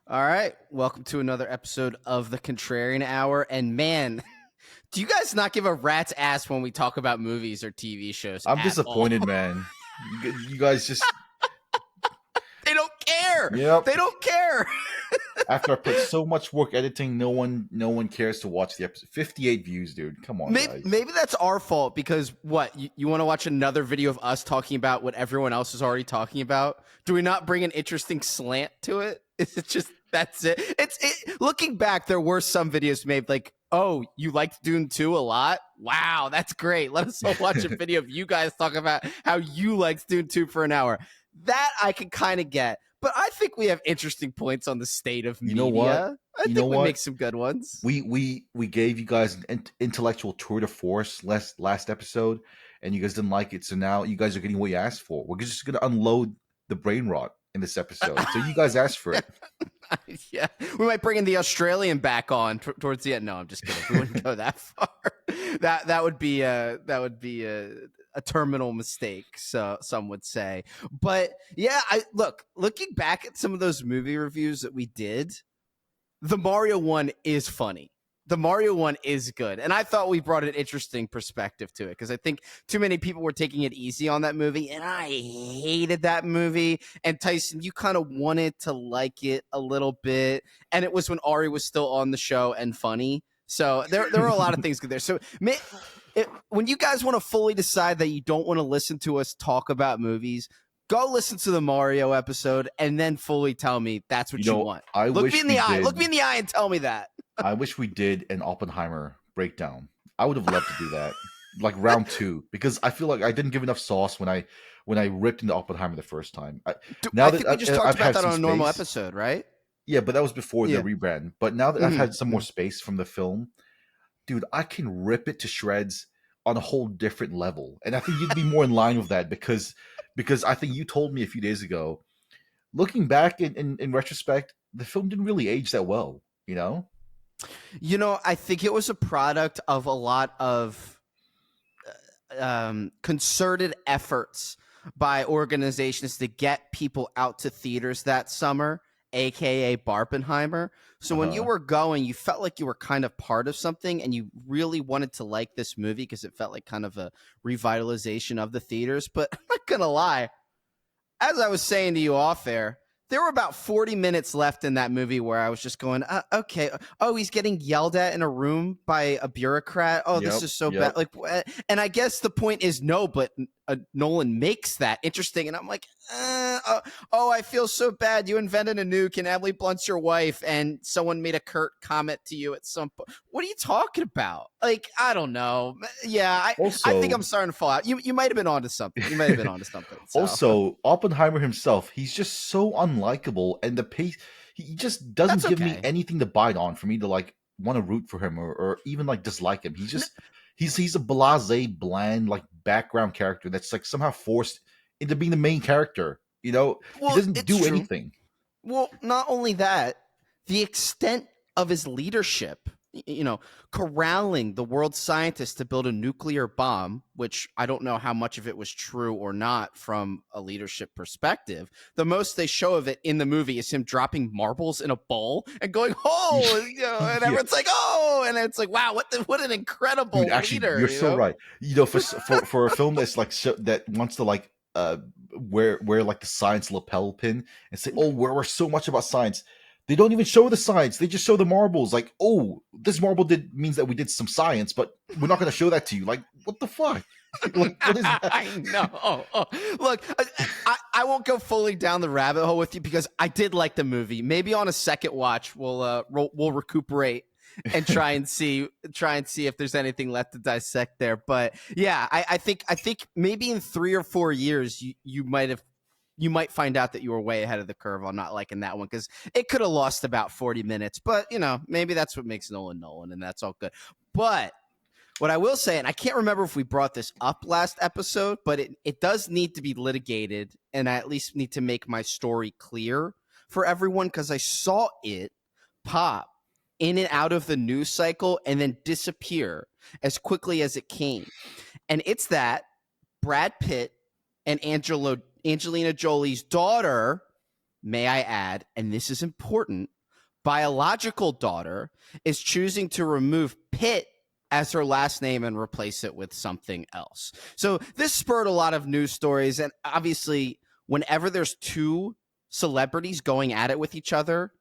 All right, welcome to another episode of the Contrarian Hour. And man, do you guys not give a rat's ass when we talk about movies or TV shows I'm at all? disappointed, man. You guys just, They don't care. yep. They don't care. After I put so much work editing, no one cares to watch the episode. 58 views, dude. Come on, guys. Maybe that's our fault because what? You want to watch another video of us talking about what everyone else is already talking about? Do we not bring an interesting slant to it? Is it just that's it? Looking back, there were some videos made like, oh, you liked Dune 2 a lot? Wow, that's great. Let us all watch a video of you guys talking about how you liked Dune 2 for an hour. That I can kind of get. But I think we have interesting points on the state of media. You know what? I think we make some good ones. We gave you guys an intellectual tour de force last episode, and you guys didn't like it. So now you guys are getting what you asked for. We're just gonna unload the brain rot in this episode. So you guys asked for it. Yeah, we might bring in the Australian back on towards the end. No, I'm just kidding. We wouldn't go that far. That would be a terminal mistake, so some would say. But yeah, looking back at some of those movie reviews that we did, the Mario one is funny. The Mario one is good. And I thought we brought an interesting perspective to it because I think too many people were taking it easy on that movie. And I hated that movie. And Tyson, you kind of wanted to like it a little bit. And it was when Ari was still on the show and funny. So there were a lot of things good there. So when you guys want to fully decide that you don't want to listen to us talk about movies, go listen to the Mario episode and then fully tell me that's what you want. Look me in the eye. Look me in the eye and tell me that. I wish we did an Oppenheimer breakdown. I would have loved to do that, like round 2, because I feel like I didn't give enough sauce when I ripped into Oppenheimer the first time. I think we just talked about that on a normal episode, right? Yeah, but that was before the rebrand. But now that I've had some more space from the film, dude, I can rip it to shreds on a whole different level. And I think you'd be more in line with that because I think you told me a few days ago, looking back in retrospect, the film didn't really age that well, you know? I think it was a product of a lot of concerted efforts by organizations to get people out to theaters that summer, aka Barbenheimer. So when you were going, you felt like you were kind of part of something and you really wanted to like this movie because it felt like kind of a revitalization of the theaters. But I'm not going to lie, as I was saying to you off air, there were about 40 minutes left in that movie where I was just going, okay. Oh, he's getting yelled at in a room by a bureaucrat. Oh, this is so bad. Like, and I guess the point is no, but Nolan makes that interesting. And I'm like, I feel so bad. You invented a nuke and Emily Blunt's your wife and someone made a curt comment to you at some point. What are you talking about? Like, I don't know. Yeah, I think I'm starting to fall out. You might have been onto something. So. Also, Oppenheimer himself, he's just so unlikable, and the pace, he just doesn't give me anything to bite on for me to like want to root for him or even like dislike him. He's just he's a blasé, bland, like background character that's like somehow forced into being the main character. You know, he doesn't do anything. Well, not only that, the extent of his leadership, corralling the world's scientists to build a nuclear bomb, which I don't know how much of it was true or not from a leadership perspective. The most they show of it in the movie is him dropping marbles in a bowl and going, oh, and everyone's like, oh, and it's like, wow, what an incredible leader. You're so right. For a film that's like that wants to like wear like the science lapel pin and say, oh, we're so much about science. They don't even show the science. They just show the marbles. Like, oh, this marble means that we did some science, but we're not going to show that to you. Like, what the fuck? Like, what is that? I know. Look, I won't go fully down the rabbit hole with you because I did like the movie. Maybe on a second watch, we'll recuperate and try and see if there's anything left to dissect there. But yeah, I think maybe in 3 or 4 years you might find out that you were way ahead of the curve on not liking that one because it could have lost about 40 minutes. But, maybe that's what makes Nolan, and that's all good. But what I will say, and I can't remember if we brought this up last episode, but it does need to be litigated, and I at least need to make my story clear for everyone because I saw it pop in and out of the news cycle and then disappear as quickly as it came. And it's that Brad Pitt and Angelina Jolie's daughter, may I add, and this is important, biological daughter is choosing to remove Pitt as her last name and replace it with something else. So this spurred a lot of news stories. And obviously, whenever there's two celebrities going at it with each other,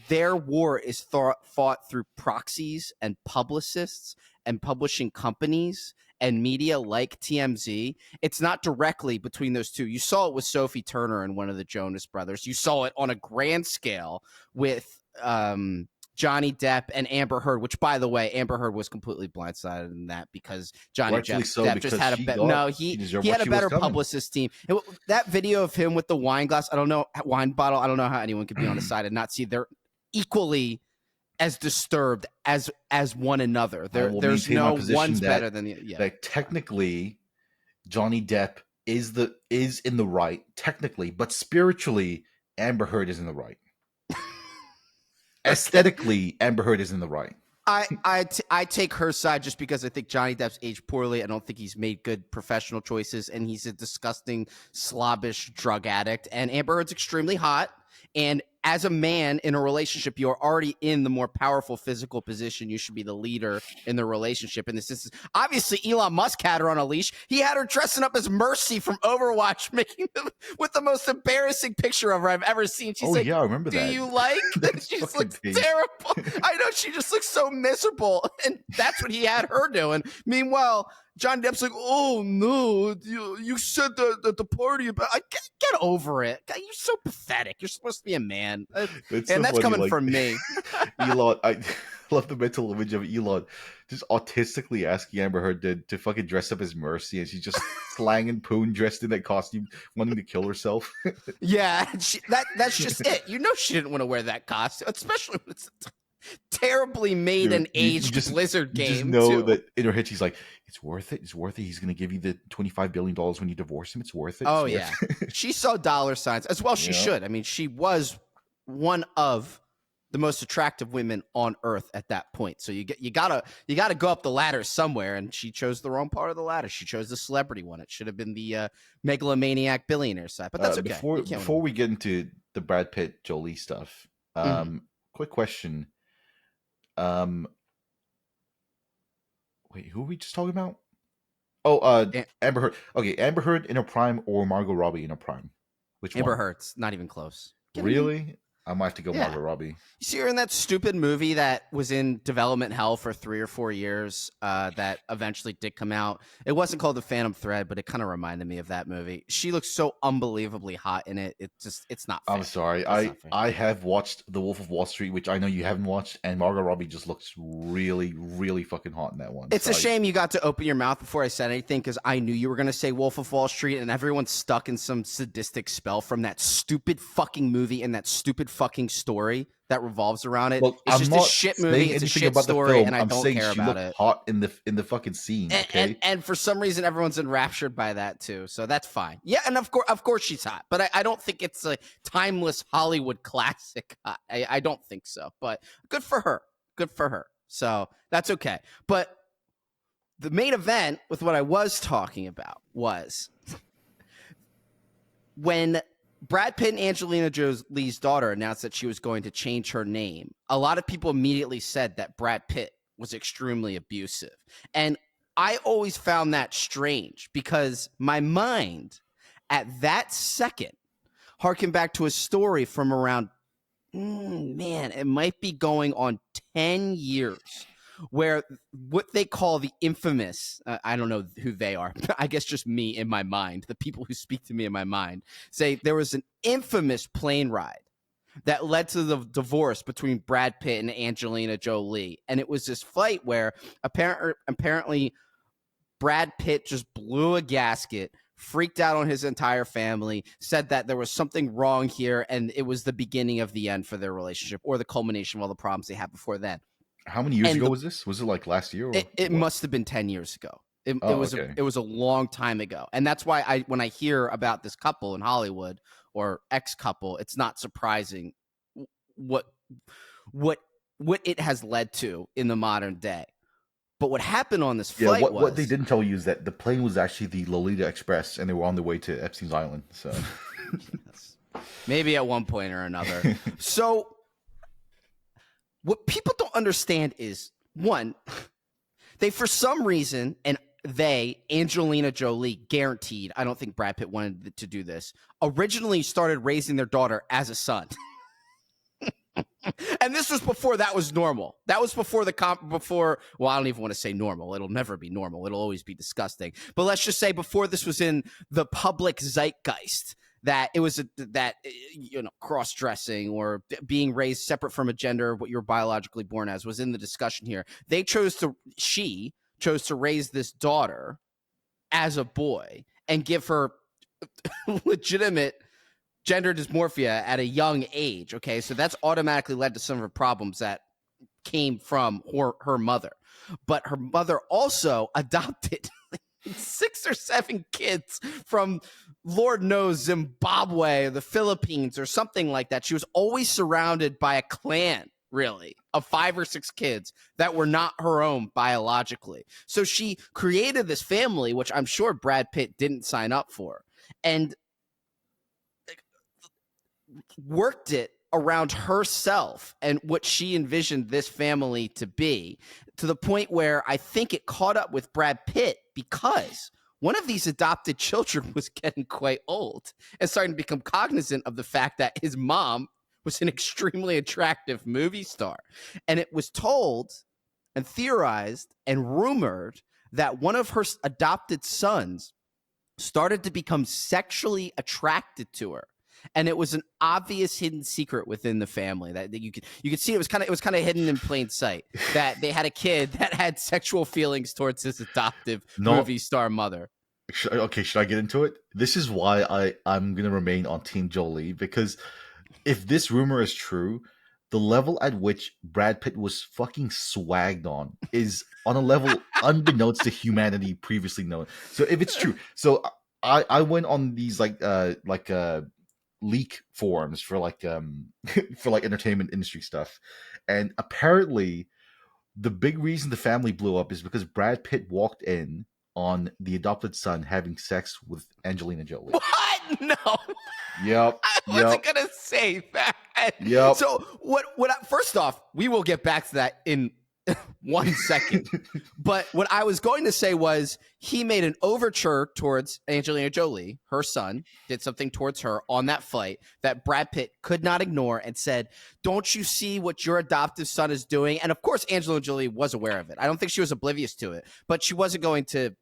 their war is fought through proxies and publicists and publishing companies and media like TMZ. It's not directly between those two. You saw it with Sophie Turner and one of the Jonas Brothers. You saw it on a grand scale with Johnny Depp and Amber Heard, which, by the way, Amber Heard was completely blindsided in that because Johnny Depp just had he had a better publicist team. That video of him with the wine bottle, I don't know how anyone could be on the side and not see they're equally as disturbed as one another. There's no one's better than the other. Like, technically, Johnny Depp is in the right, technically, but spiritually, Amber Heard is in the right. Aesthetically, Amber Heard is in the right. I take her side just because I think Johnny Depp's aged poorly. I don't think he's made good professional choices, and he's a disgusting, slobbish drug addict. And Amber Heard's extremely hot. And as a man in a relationship, you're already in the more powerful physical position. You should be the leader in the relationship. And this is obviously Elon Musk had her on a leash. He had her dressing up as Mercy from Overwatch, making them with the most embarrassing picture of her I've ever seen. She's like, yeah, I remember that. Do you like? She just looks terrible. I know, she just looks so miserable, and that's what he had her doing. Meanwhile, Johnny Depp's like, oh no, you said that at the party about. Get over it. You're so pathetic. You're supposed to be a man, that's coming from me. Elon, I love the mental image of Elon just autistically asking Amber Heard to fucking dress up as Mercy, and she's just slanging poon dressed in that costume, wanting to kill herself. Yeah, that's just it. You know, she didn't want to wear that costume, especially when it's terribly made and aged Blizzard game. You just know that in her head she's like, it's worth it. It's worth it. He's going to give you the $25 billion when you divorce him. It's worth it. She saw dollar signs as well. She should. I mean, she was one of the most attractive women on earth at that point. So you gotta go up the ladder somewhere, and she chose the wrong part of the ladder. She chose the celebrity one. It should have been the megalomaniac billionaire side, but that's okay. Before we get into the Brad Pitt Jolie stuff, quick question. Wait, who are we just talking about? Amber Heard. Okay, Amber Heard in her prime or Margot Robbie in her prime? Which Amber one? Heard's not even close. Really? I might have to go Margot Robbie. You see her in that stupid movie that was in development hell for 3 or 4 years that eventually did come out. It wasn't called The Phantom Thread, but it kind of reminded me of that movie. She looks so unbelievably hot in it. It's not fair. I'm sorry. I have watched The Wolf of Wall Street, which I know you haven't watched, and Margot Robbie just looks really, really fucking hot in that one. It's a shame you got to open your mouth before I said anything, because I knew you were going to say Wolf of Wall Street, and everyone's stuck in some sadistic spell from that stupid fucking movie and that stupid fucking story that revolves around it. Well, it's just a shit movie. It's a shit story, and I don't care about it. Hot in the fucking scene, okay? And for some reason, everyone's enraptured by that too. So that's fine. Yeah, and of course she's hot, but I don't think it's a timeless Hollywood classic. I don't think so. But good for her. Good for her. So that's okay. But the main event with what I was talking about was when Brad Pitt and Angelina Jolie's daughter announced that she was going to change her name. A lot of people immediately said that Brad Pitt was extremely abusive. And I always found that strange because my mind at that second harkened back to a story from around, it might be going on 10 years, where what they call the infamous, I don't know who they are, I guess just me in my mind, the people who speak to me in my mind, say there was an infamous plane ride that led to the divorce between Brad Pitt and Angelina Jolie. And it was this fight where apparently Brad Pitt just blew a gasket, freaked out on his entire family, said that there was something wrong here, and it was the beginning of the end for their relationship, or the culmination of all the problems they had before then. How many years ago was this? Was it like last year? Or it must have been 10 years ago. It was a long time ago. And that's why when I hear about this couple in Hollywood or ex-couple, it's not surprising what it has led to in the modern day. But what happened on this flight what they didn't tell you is that the plane was actually the Lolita Express, and they were on their way to Epstein's Island. So maybe at one point or another. So what people don't understand is, one, they, for some reason, and Angelina Jolie, guaranteed, I don't think Brad Pitt wanted to do this, originally started raising their daughter as a son. And this was before that was normal. That was before well, I don't even want to say normal. It'll never be normal. It'll always be disgusting. But let's just say before this was in the public zeitgeist, that it was cross-dressing or being raised separate from a gender, what you were biologically born as, was in the discussion here. She chose to raise this daughter as a boy and give her legitimate gender dysmorphia at a young age. Okay, so that's automatically led to some of her problems that came from her mother. But her mother also adopted 6 or 7 kids from, Lord knows, Zimbabwe or the Philippines or something like that. She was always surrounded by a clan, really, of 5 or 6 kids that were not her own biologically. So she created this family, which I'm sure Brad Pitt didn't sign up for, and worked it around herself and what she envisioned this family to be, to the point where I think it caught up with Brad Pitt because one of these adopted children was getting quite old and starting to become cognizant of the fact that his mom was an extremely attractive movie star. And it was told and theorized and rumored that one of her adopted sons started to become sexually attracted to her. And it was an obvious hidden secret within the family that you could see. It was kind of hidden in plain sight that they had a kid that had sexual feelings towards his adoptive movie star mother. Should I get into it? This is why I'm gonna remain on Team Jolie, because if this rumor is true, the level at which Brad Pitt was fucking swagged on is on a level unbeknownst to humanity previously known. So if it's true, so I went on these leak forums for entertainment industry stuff, and apparently the big reason the family blew up is because Brad Pitt walked in on the adopted son having sex with Angelina Jolie. What? No. Yep. I wasn't gonna say that. Yep. So first off, we will get back to that in 1 second. But what I was going to say was he made an overture towards Angelina Jolie, her son, did something towards her on that flight that Brad Pitt could not ignore and said, "Don't you see what your adoptive son is doing?" And of course, Angelina Jolie was aware of it. I don't think she was oblivious to it, but she wasn't going to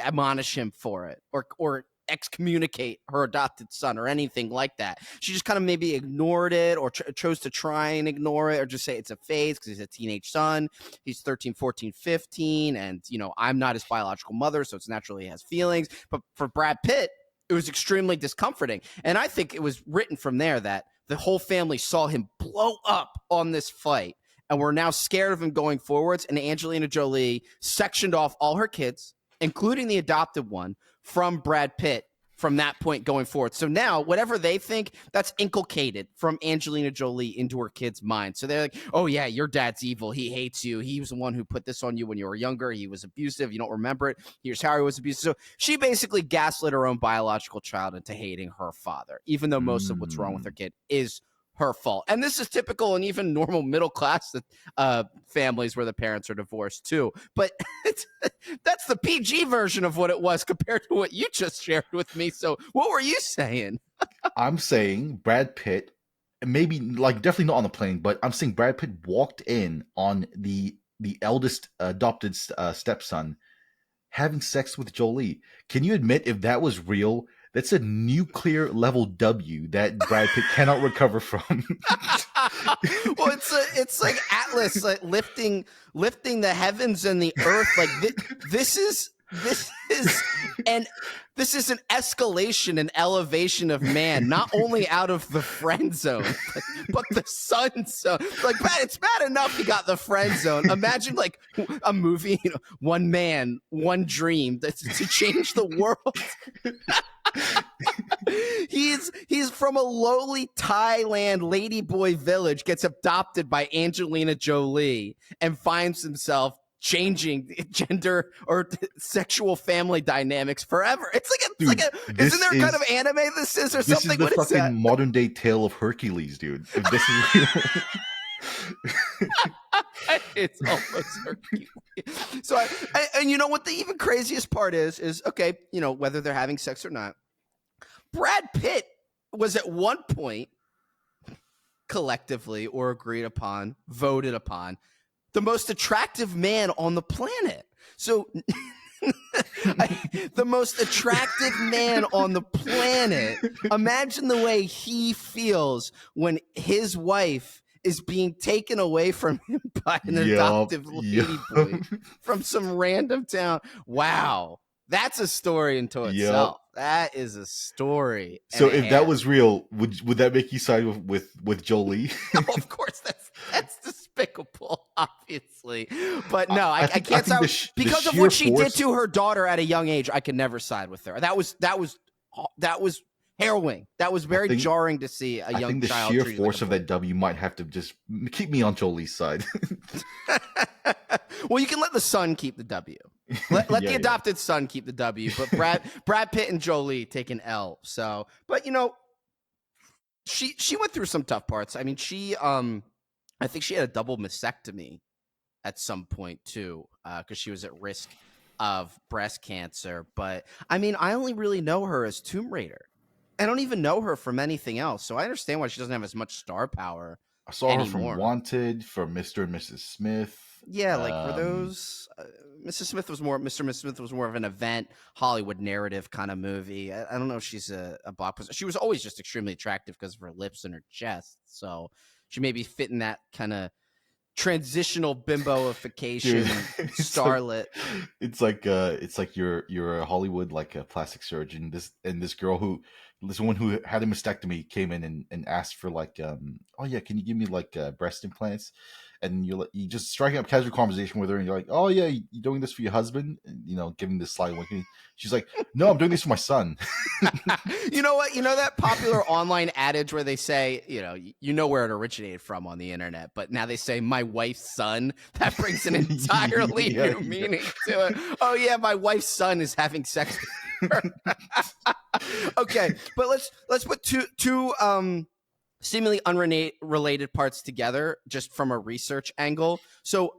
admonish him for it or excommunicate her adopted son or anything like that. She just kind of maybe ignored it or chose to try and ignore it or just say it's a phase because he's a teenage son. He's 13, 14, 15. And, I'm not his biological mother, so it's naturally he has feelings. But for Brad Pitt, it was extremely discomforting. And I think it was written from there that the whole family saw him blow up on this flight and were now scared of him going forwards. And Angelina Jolie sectioned off all her kids, including the adopted one, from Brad Pitt from that point going forward. So now, whatever they think, that's inculcated from Angelina Jolie into her kid's mind. So they're like, "Oh yeah, your dad's evil. He hates you. He was the one who put this on you when you were younger. He was abusive. You don't remember it. Here's how he was abusive." So she basically gaslit her own biological child into hating her father, even though most of what's wrong with her kid is her fault. And this is typical in even normal middle class families where the parents are divorced too. But that's the PG version of what it was compared to what you just shared with me. So what were you saying? I'm saying Brad Pitt, maybe definitely not on the plane, but I'm saying Brad Pitt walked in on the eldest adopted stepson having sex with Jolie. Can you admit if that was real? That's a nuclear level W that Brad Pitt cannot recover from. Well, it's like Atlas, like lifting the heavens and the earth. Like this is an escalation and elevation of man, not only out of the friend zone, but the sun zone. Like, it's bad enough he got the friend zone. Imagine like a movie, one man, one dream to change the world. He's from a lowly Thailand ladyboy village, gets adopted by Angelina Jolie, and finds himself changing gender or sexual family dynamics forever. Isn't there kind of anime this is or something? This is the fucking modern day tale of Hercules, dude. If this is real. It's almost Hercules. So, and you know what the even craziest part is okay, you know, whether they're having sex or not, Brad Pitt was at one point collectively or agreed upon, voted upon, the most attractive man on the planet. So the most attractive man on the planet. Imagine the way he feels when his wife is being taken away from him by an adoptive lady boy from some random town. Wow. That's a story into itself. That is a story. So if that was real, would that make you side with Jolie? No, of course that's despicable, obviously. But no, I can't side because of what she did to her daughter at a young age. I could never side with her. That was harrowing. That was very jarring to see a young child. I think the sheer force of that W might have to just keep me on Jolie's side. Well, you can let the son keep the W. Let the adopted son keep the W, but Brad Pitt and Jolie take an L. So, but you know, she went through some tough parts. I mean, I think she had a double mastectomy at some point too, because she was at risk of breast cancer. But I mean, I only really know her as Tomb Raider. I don't even know her from anything else, so I understand why she doesn't have as much star power. I saw her from Wanted, from Mr. and Mrs. Smith. Yeah, like for those, Mrs. Smith was more. Mr. and Mrs. Smith was more of an event Hollywood narrative kind of movie. I don't know if she's a blockbuster. She was always just extremely attractive because of her lips and her chest. So she maybe fit in that kind of transitional bimboification starlet. It's like you're a Hollywood like a plastic surgeon. This woman who had a mastectomy came in and asked for like oh yeah, can you give me like breast implants? And you just striking up casual conversation with her, and you're like, oh yeah, you doing this for your husband? And, you know, giving this sly winking. She's like, no, I'm doing this for my son. You know what? You know that popular online adage where they say, you know where it originated from on the internet, but now they say my wife's son. That brings an entirely new meaning to it. Oh yeah, my wife's son is having sex with her. Okay, but let's put two seemingly unrelated parts together just from a research angle. So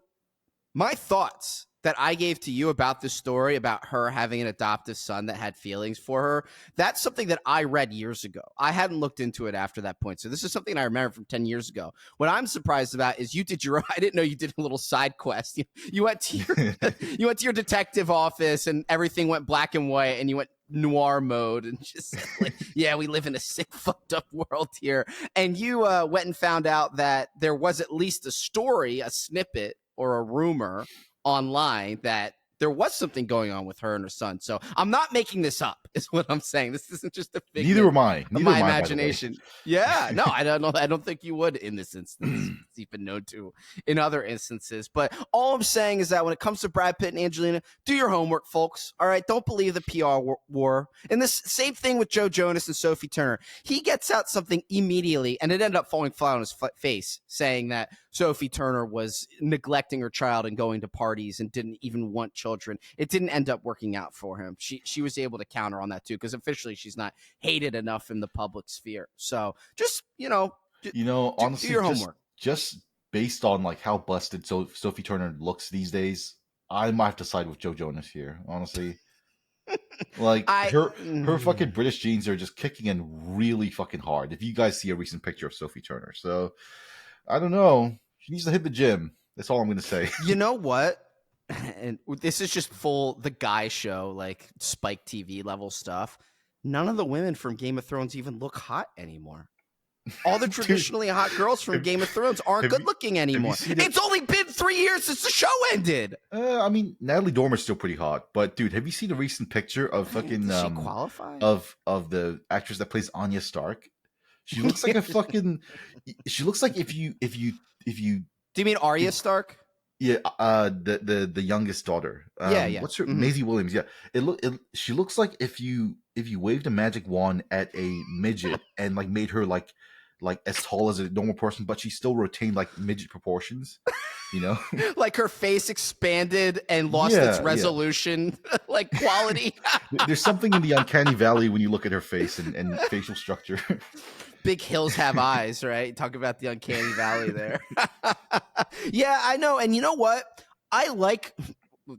my thoughts that I gave to you about this story about her having an adoptive son that had feelings for her, that's something that I read years ago. I hadn't looked into it after that point. So this is something I remember from 10 years ago. What I'm surprised about is you did I didn't know you did a little side quest. You went to your detective office and everything went black and white and you went noir mode and just like, yeah, we live in a sick, fucked up world here. And you went and found out that there was at least a story, a snippet or a rumor online that there was something going on with her and her son. So I'm not making this up, is what I'm saying. This isn't just a figment. Neither am I. My imagination. Yeah, no, I don't know. I don't think you would in this instance. It's even known to in other instances. But all I'm saying is that when it comes to Brad Pitt and Angelina, do your homework, folks. All right, don't believe the PR war. And this same thing with Joe Jonas and Sophie Turner. He gets out something immediately, and it ended up falling flat on his face, saying that Sophie Turner was neglecting her child and going to parties and didn't even want children. It didn't end up working out for him. She was able to counter on that too, because officially she's not hated enough in the public sphere. So just honestly, do your homework. Just based on like how busted Sophie Turner looks these days, I might have to side with Joe Jonas here. Honestly, like her fucking British genes are just kicking in really fucking hard. If you guys see a recent picture of Sophie Turner, so I don't know. She needs to hit the gym. That's all I'm going to say. You know what? And this is just full the guy show, like Spike TV level stuff. None of the women from Game of Thrones even look hot anymore. All the traditionally hot girls from Game of Thrones aren't good looking anymore. It's only been 3 years since the show ended. I mean, Natalie Dormer's still pretty hot, but dude, have you seen a recent picture of fucking Does she qualify? of the actress that plays Arya Stark? She looks like a fucking. She looks like if you. Do you mean Arya Stark? Yeah, the youngest daughter. Yeah. What's her? Maisie Williams. Yeah, she looks like if you waved a magic wand at a midget and like made her like as tall as a normal person, but she still retained like midget proportions. you know? Like her face expanded and lost its Yeah, yeah. resolution, like quality. There's something in the uncanny valley when you look at her face and facial structure. Big hills have eyes, right? Talk about the uncanny valley there. Yeah, I know. And you know what? I like,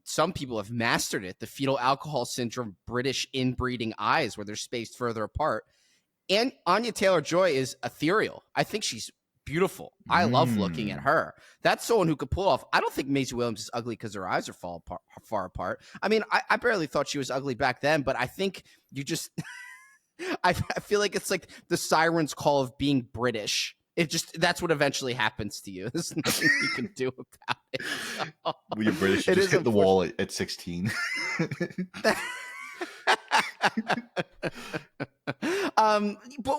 some people have mastered it, the fetal alcohol syndrome British inbreeding eyes where they're spaced further apart. And Anya Taylor-Joy is ethereal. I think she's beautiful. I love looking at her. That's someone who could pull off. I don't think Maisie Williams is ugly because her eyes are far apart. I mean, I barely thought she was ugly back then, but I think you just I feel like it's like the siren's call of being British. It just, that's what eventually happens to you. There's nothing you can do about it. So, When you're British, you just hit the wall at 16. But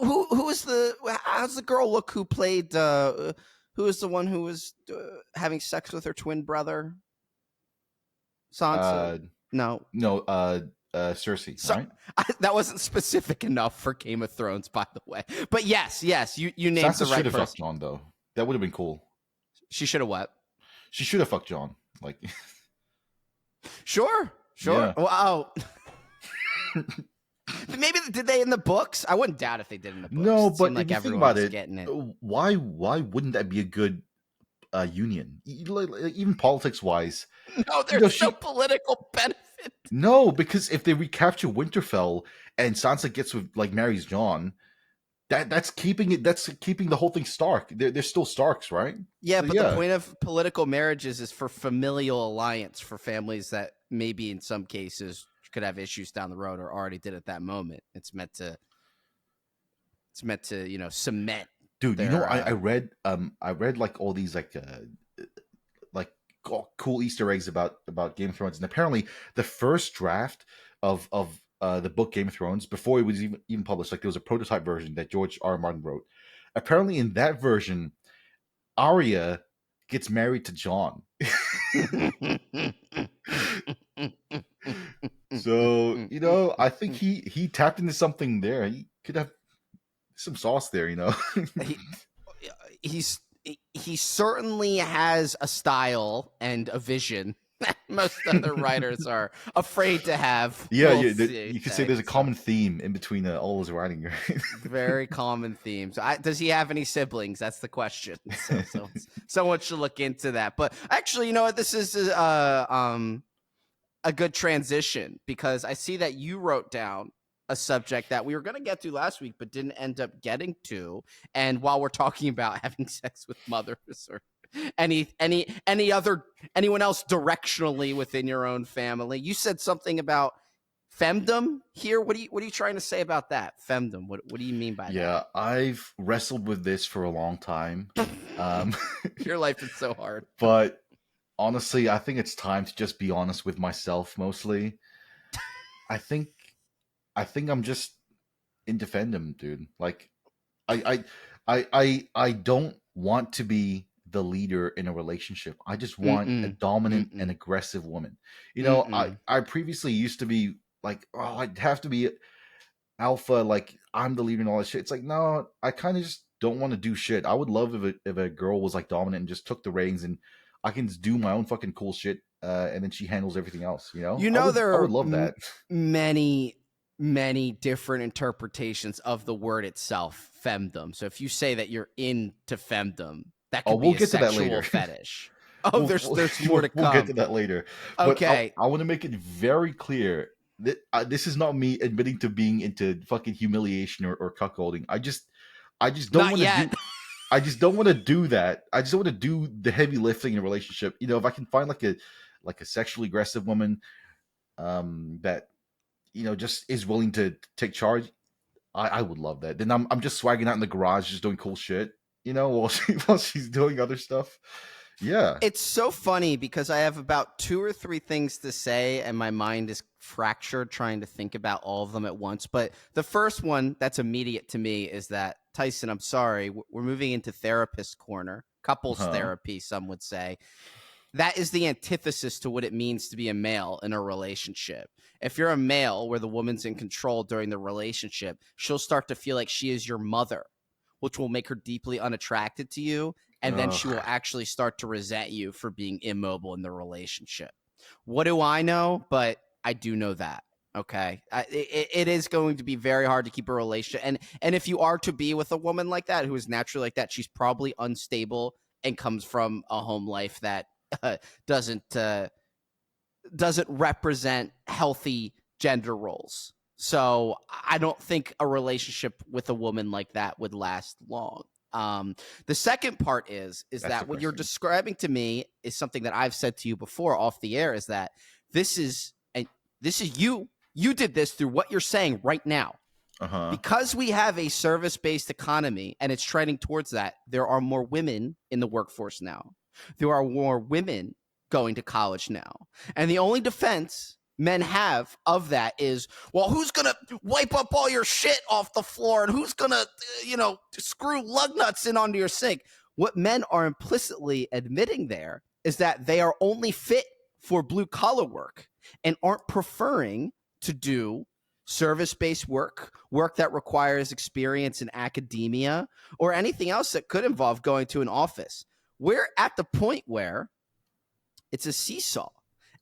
who is the, how's the girl look who played who is the one who was having sex with her twin brother? Sansa? No, Cersei, right? That wasn't specific enough for Game of Thrones, by the way. But yes, you named Sansa the right should have person. fucked Jon, though. That would have been cool. She should have what? She should have fucked Jon. Like, sure. Yeah. Wow. Maybe did they in the books? I wouldn't doubt if they did in the books. No, It but seemed like if you think everyone about was it, getting it. why wouldn't that be a good union? Even politics-wise. No, there's no political benefit. No, because if they recapture Winterfell and Sansa gets with marries Jon, that's keeping the whole thing Stark. They're still Starks, right? Yeah, So, but the point of political marriages is for familial alliance for families that maybe in some cases could have issues down the road or already did at that moment. It's meant to cement. Dude, their, I read like all these cool Easter eggs about Game of Thrones, and apparently the first draft of the book Game of Thrones, before it was even published, like there was a prototype version that George R. R. Martin wrote. Apparently, in that version, Arya gets married to Jon. So I think he tapped into something there. He could have some sauce there, he certainly has a style and a vision that most other writers are afraid to have. Yeah, you could say there's a common theme in between all his writing. Right? Very common themes. Does he have any siblings? That's the question. So someone should look into that. But actually, you know what? This is a good transition because I see that you wrote down a subject that we were going to get to last week, but didn't end up getting to. And while we're talking about having sex with mothers or anyone else directionally within your own family, you said something about femdom here. What are you trying to say about that? Femdom. What do you mean by that? Yeah, I've wrestled with this for a long time. Your life is so hard. But honestly, I think it's time to just be honest with myself mostly. I think I'm just into fandom, dude. Like, I don't want to be the leader in a relationship. I just want a dominant and aggressive woman. I previously used to be like, oh, I'd have to be alpha, like I'm the leader and all that shit. It's like, no, I kind of just don't want to do shit. I would love if a girl was like dominant and just took the reins and I can just do my own fucking cool shit, and then she handles everything else. There are I would love that. many different interpretations of the word itself, femdom. So if you say that you're into femdom, that could be a sexual fetish. Oh, there's more to come. We'll get to that later. Okay. But I want to make it very clear that this is not me admitting to being into fucking humiliation or cuckolding. I just don't want to do. I just don't want to do that. I just don't want to do the heavy lifting in a relationship. If I can find like a sexually aggressive woman, that just is willing to take charge, I would love that. Then I'm just swagging out in the garage, just doing cool shit, while she's doing other stuff. Yeah. It's so funny because I have about 2 or 3 things to say and my mind is fractured trying to think about all of them at once. But the first one that's immediate to me is that, Tyson, I'm sorry, we're moving into therapist corner, couples therapy, some would say. That is the antithesis to what it means to be a male in a relationship. If you're a male where the woman's in control during the relationship, she'll start to feel like she is your mother, which will make her deeply unattracted to you. and then she will Ugh. actually start to resent you for being immobile in the relationship. What do I know? But I do know that. Okay, it is going to be very hard to keep a relationship, and if you are to be with a woman like that who is naturally like that, she's probably unstable and comes from a home life that uh, doesn't uh, doesn't represent healthy gender roles. So I don't think a relationship with a woman like that would last long. The second part is That's that what you're depressing. describing to me is something that I've said to you before off the air, is that this is and this is you. You did this through what you're saying right now. Uh-huh. Because we have a service-based economy and it's trending towards that, there are more women in the workforce now. There are more women going to college now. And the only defense men have of that is, well, who's going to wipe up all your shit off the floor and who's going to, screw lug nuts in onto your sink? What men are implicitly admitting there is that they are only fit for blue collar work and aren't preferring to do service-based work that requires experience in academia or anything else that could involve going to an office. We're at the point where it's a seesaw,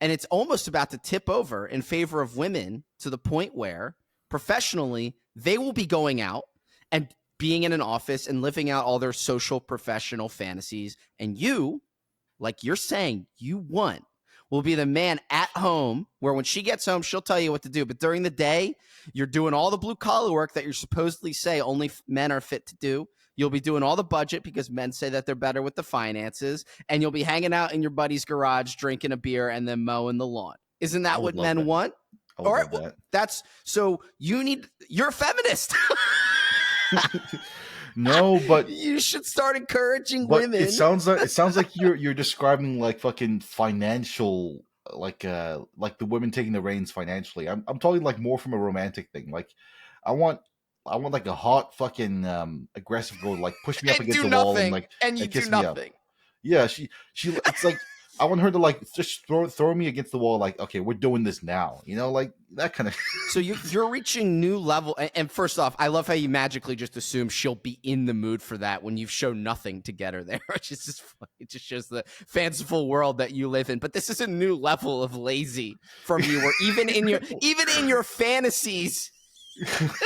and it's almost about to tip over in favor of women to the point where professionally they will be going out and being in an office and living out all their social professional fantasies. And you, like you're saying, you want will be the man at home where when she gets home, she'll tell you what to do. But during the day, you're doing all the blue collar work that you're supposedly say only men are fit to do. You'll be doing all the budget because men say that they're better with the finances. And you'll be hanging out in your buddy's garage, drinking a beer and then mowing the lawn. Isn't I that would what love men that. want? I All would right. love Well, that. that's so you're a feminist. No, but You should start encouraging but women. it sounds like you're describing like fucking financial, like the women taking the reins financially. I'm talking like more from a romantic thing. Like I want like a hot fucking aggressive girl to like push me up And against do the wall and nothing. like And you and do kiss me up. nothing. Yeah, she it's like I want her to like just throw me against the wall, like, okay, we're doing this now, like that kind of. So you're reaching new level. And first off, I love how you magically just assume she'll be in the mood for that when you've shown nothing to get her there. It's just funny. It just shows the fanciful world that you live in. But this is a new level of lazy from you, where even in your fantasies,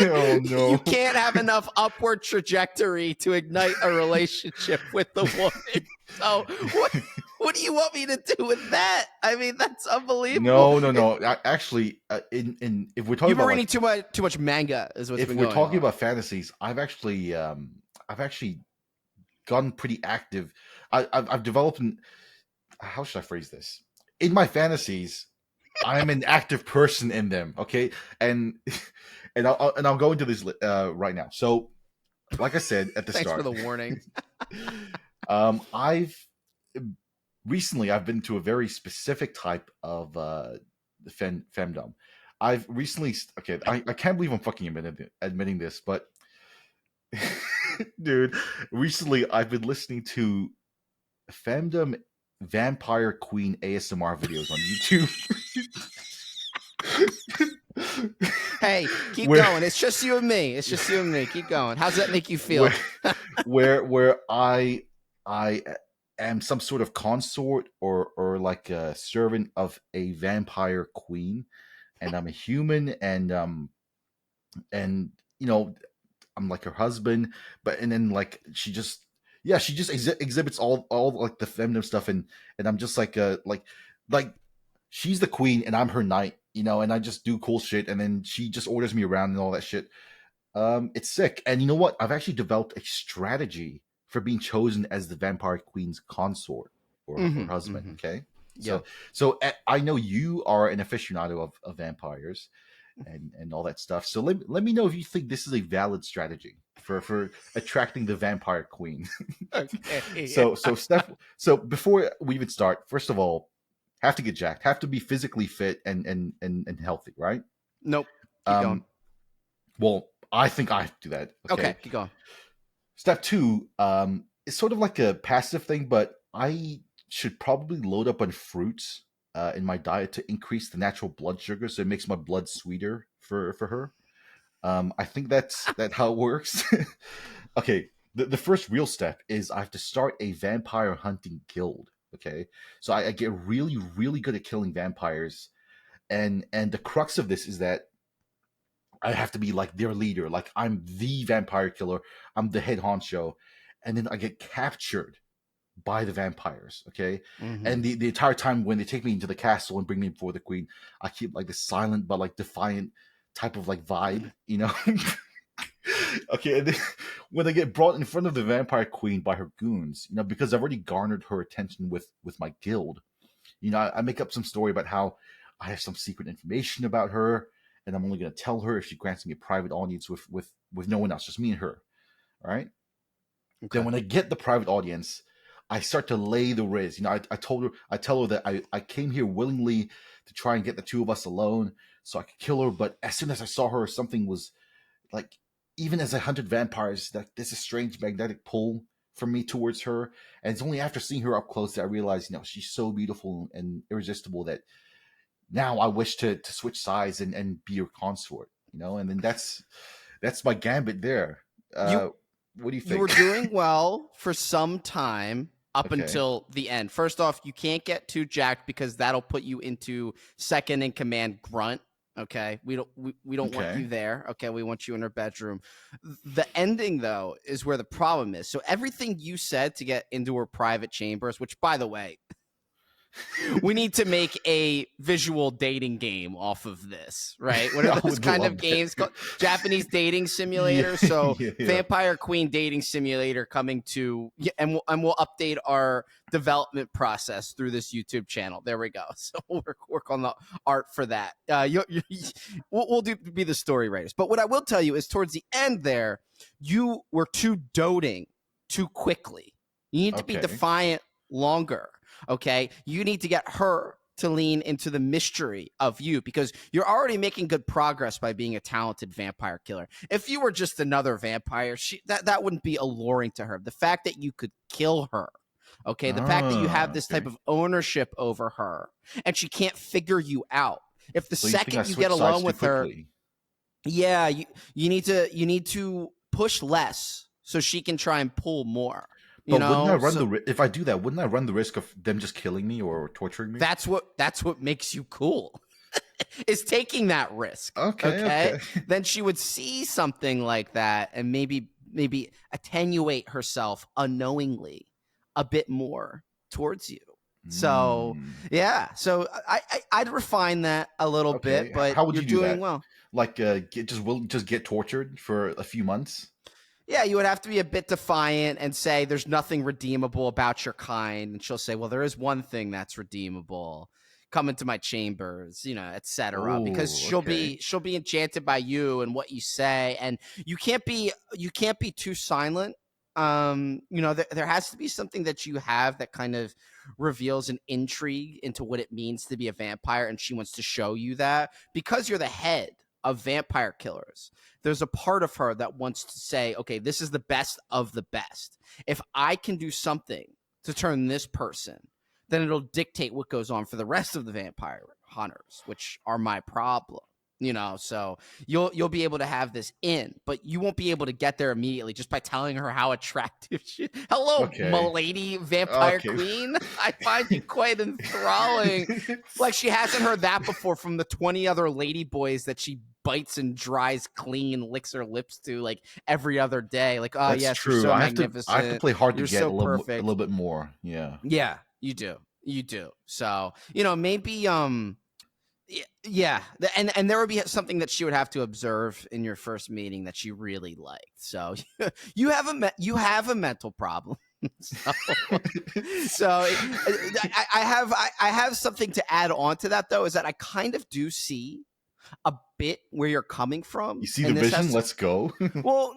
Oh you no. can't have enough upward trajectory to ignite a relationship with the woman. So what do you want me to do with that? I mean, that's unbelievable. No. Actually, in if we're talking You've been about reading like, too much manga, is what's if been we're going talking on. about fantasies, I've actually gotten pretty active. I've developed how should I phrase this? In my fantasies, I'm an active person in them. Okay, and I'll go into this right now. So, like I said at the Thanks for start, the warning. I've recently I've been to a very specific type of femdom. I've recently I can't believe I'm fucking admitting this, but dude, recently I've been listening to femdom vampire queen ASMR videos on YouTube. Hey, keep where, going. It's just you and me. It's just you and me. Keep going. How does that make you feel? where I am some sort of consort or like a servant of a vampire queen, and I'm a human, and I'm like her husband, and then like she just exhibits all like the feminine stuff, and I'm just like she's the queen and I'm her knight, and I just do cool shit, and then she just orders me around and all that shit. It's sick. And you know what? I've actually developed a strategy for being chosen as the vampire queen's consort or husband. Mm-hmm. Okay, Yeah. so I know you are an aficionado of vampires and all that stuff. So let me know if you think this is a valid strategy for attracting the vampire queen. Okay. So before we even start, first of all, have to get jacked, have to be physically fit and healthy, right? Nope. Keep going. Well, I think I have to do that. Okay, keep going. Step 2, is sort of like a passive thing, but I should probably load up on fruits in my diet to increase the natural blood sugar, so it makes my blood sweeter for her. I think that's how it works. Okay, the first real step is I have to start a vampire hunting guild. Okay, so I get really really good at killing vampires, and the crux of this is that I have to be like their leader, like I'm the vampire killer, I'm the head honcho, and then I get captured by the vampires. Okay, Mm-hmm. and the entire time when they take me into the castle and bring me before the queen, I keep like this silent but like defiant type of like vibe, you know. Okay, and then when I get brought in front of the vampire queen by her goons, you know, because I've already garnered her attention with my guild, you know, I make up some story about how I have some secret information about her, and I'm only going to tell her if she grants me a private audience with no one else, just me and her. All right. Then Okay. when I get the private audience, I start to lay the riz. You know, I tell her that I came here willingly to try and get the two of us alone so I could kill her. But as soon as I saw her, something was like, even as I hunted vampires, that there's a strange magnetic pull from me towards her. And it's only after seeing her up close that I realized, you know, she's so beautiful and irresistible that now I wish to switch sides and be your consort, you know. And then that's my gambit there. You Uh, what do you you were think? doing well for some time up Okay. until the end. First off, you can't get too jacked because that'll put you into second in command grunt. Okay, we don't want Okay. you there. Okay, we want you in our bedroom. The ending though is where the problem is. So everything you said to get into her private chambers, which by the way, we need to make a visual dating game off of this, right? What are I those would kind of love games that. called? Japanese dating Yeah, simulators. So yeah. Vampire Queen dating simulator coming to, yeah, and we'll update our development process through this YouTube channel. There we go. So we'll work on the art for that. We'll be the story writers. But what I will tell you is towards the end there, you were too doting too quickly. You need to be Okay. defiant longer. Okay, you need to get her to lean into the mystery of you because you're already making good progress by being a talented vampire killer. If you were just another vampire, that wouldn't be alluring to her. The fact that you could kill her, okay, the fact that you have Ah, this type okay. of ownership over her and she can't figure you out. If the So you think I second you get switched sides alone too with her, quickly? yeah, you need to push less so she can try and pull more. You But wouldn't I know, run so if I do that? Wouldn't I run the risk of them just killing me or torturing me? that's what makes you cool. Is taking that risk. Okay, Okay. okay. Then she would see something like that and maybe attenuate herself unknowingly a bit more towards you. So Hmm. yeah. So I'd refine that a little bit, Okay. but How would you're you do doing that? well. Like, just get tortured for a few months? Yeah, you would have to be a bit defiant and say there's nothing redeemable about your kind. And she'll say, well, there is one thing that's redeemable. Come into my chambers, you know, etc. Because Oh, okay. she'll be enchanted by you and what you say. And you can't be too silent. You know, there has to be something that you have that kind of reveals an intrigue into what it means to be a vampire. And she wants to show you that because you're the head of vampire killers, there's a part of her that wants to say, okay, this is the best of the best. If I can do something to turn this person, then it'll dictate what goes on for the rest of the vampire hunters, which are my problem. You know, so you'll be able to have this in, but you won't be able to get there immediately just by telling her how attractive she. Hello, Okay. milady vampire Okay. queen. I find you quite enthralling. Like she hasn't heard that before from the 20 other lady boys that she bites and dries clean, licks her lips to like every other day. Like, oh That's yes, you're true. so I have to magnificent. play hard to You're get so a perfect. little bit more. Yeah. Yeah, you do. You do. So, you know, maybe yeah, and there would be something that she would have to observe in your first meeting that she really liked. So you have a mental problem. so I have something to add on to that though, is that I kind of do see a bit where you're coming You from, see the and this vision? has to. Let's go. Well,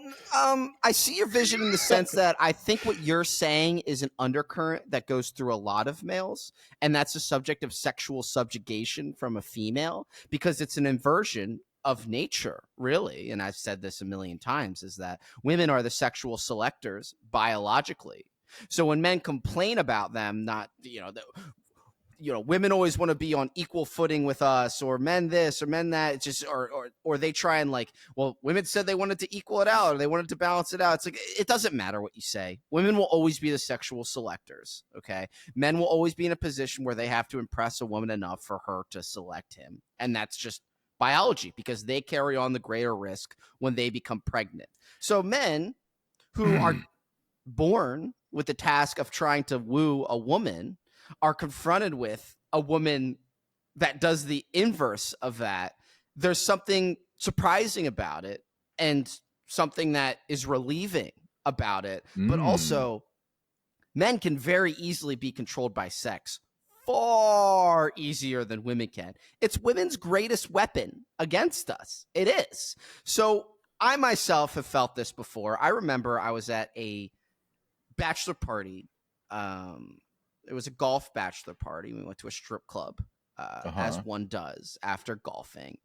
I see your vision in the sense that I think what you're saying is an undercurrent that goes through a lot of males, and that's the subject of sexual subjugation from a female because it's an inversion of nature, really. And I've said this a million times: is that women are the sexual selectors biologically. So when men complain about them, not women always want to be on equal footing with us, or men this or men that. It's just, or they try and like, well, women said they wanted to equal it out or they wanted to balance it out. It's like, it doesn't matter what you say. Women will always be the sexual selectors. Okay. Men will always be in a position where they have to impress a woman enough for her to select him. And that's just biology, because they carry on the greater risk when they become pregnant. So men who are born with the task of trying to woo a woman are confronted with a woman that does the inverse of that. There's something surprising about it and something that is relieving about it. But also, men can very easily be controlled by sex, far easier than women can. It's women's greatest weapon against us. It is. So I myself have felt this before. I remember I was at a bachelor party. It was a golf bachelor party. We went to a strip club, as one does after golfing.